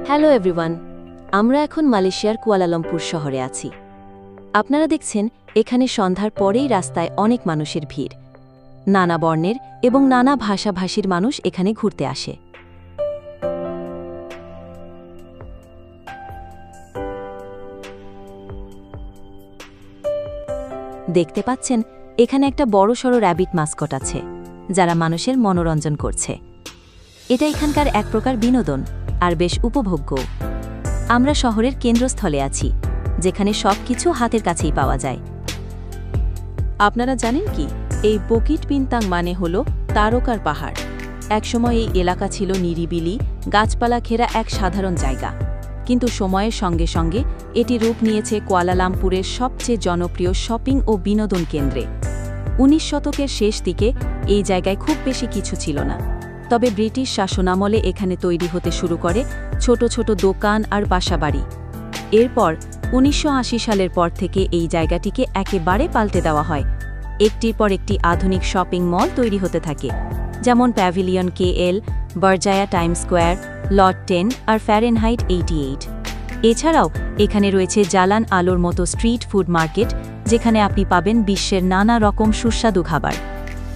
Hello everyone, আমরা এখন মালয়েশিয়ার কুয়ালালামপুর শহরে আছি। আপনারা দেখছেন এখানে সন্ধ্যার পরেই রাস্তায় অনেক মানুষের ভিড়। নানা বর্ণের এবং নানা ভাষাভাষীর মানুষ এখানে ঘুরতে আসে। দেখতে পাচ্ছেন এখানে একটা বড়সড় র্যাবিট মাস্কট আছে, যারা মানুষের মনোরঞ্জন করছে। এটা এখানকার এক প্রকার বিনোদন আর বেশ উপভোগ্য। আমরা শহরের কেন্দ্রস্থলে আছি, যেখানে সবকিছু হাতের কাছেই পাওয়া যায়। আপনারা জানেন কি, এই বুকিট বিনতাং মানে হল তারকার পাহাড়। একসময় এই এলাকা ছিল নিরিবিলি, গাছপালা ঘেরা এক সাধারণ জায়গা। কিন্তু সময়ের সঙ্গে সঙ্গে এটি রূপ নিয়েছে কুয়ালালামপুরের সবচেয়ে জনপ্রিয় শপিং ও বিনোদন কেন্দ্রে। 19 শতকের শেষ দিকে এই জায়গায় খুব বেশি কিছু ছিল না, তবে ব্রিটিশ শাসনামলে এখানে তৈরি হতে শুরু করে ছোট ছোট দোকান আর বাসাবাড়ি। এরপর 1980 সালের পর থেকে এই জায়গাটিকে একেবারে পাল্টে দেওয়া হয়। একটির পর একটি আধুনিক শপিং মল তৈরি হতে থাকে, যেমন প্যাভিলিয়ন KL, বারজায়া টাইম স্কোয়ার, লট 10 আর ফ্যারেনহাইট 88। এছাড়াও এখানে রয়েছে জালান আলোর মতো স্ট্রিট ফুড মার্কেট, যেখানে আপনি পাবেন বিশ্বের নানা রকম সুস্বাদু খাবার।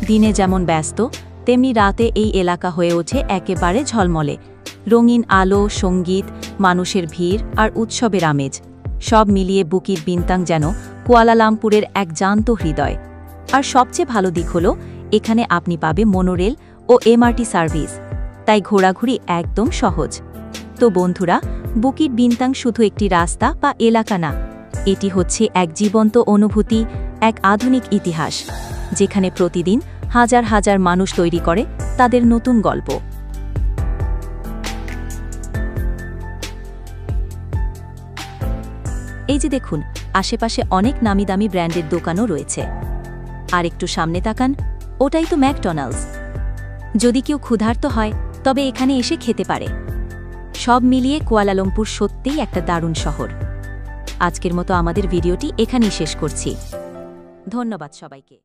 দিনে যেমন ব্যস্ত, তেমনি রাতে এই এলাকা হয়ে ওঠে একেবারে ঝলমলে। রঙিন আলো, সঙ্গীত, মানুষের ভিড় আর উৎসবের আমেজ সব মিলিয়ে বুকিট বিনতাং যেন কুয়ালালামপুরের এক জ্যান্ত হৃদয়। আর সবচেয়ে ভালো দিক হল এখানে আপনি পাবে মনোরেল ও MRT সার্ভিস, তাই ঘোরাঘুরি একদম সহজ। তো বন্ধুরা, বুকিট বিনতাং শুধু একটি রাস্তা বা এলাকা না, এটি হচ্ছে এক জীবন্ত অনুভূতি, এক আধুনিক ইতিহাস, যেখানে প্রতিদিন হাজার হাজার মানুষ তৈরি করে তাদের নতুন গল্প। এই যে দেখুন, আশেপাশে অনেক নামিদামি ব্র্যান্ডের দোকানও রয়েছে। আর একটু সামনে তাকান, ওটাই তো ম্যাকডোনাল্ডস। যদি কেউ ক্ষুধার্ত হয় তবে এখানে এসে খেতে পারে। সব মিলিয়ে কুয়ালালামপুর সত্যিই একটা দারুণ শহর। আজকের মতো আমাদের ভিডিওটি এখানেই শেষ করছি। ধন্যবাদ সবাইকে।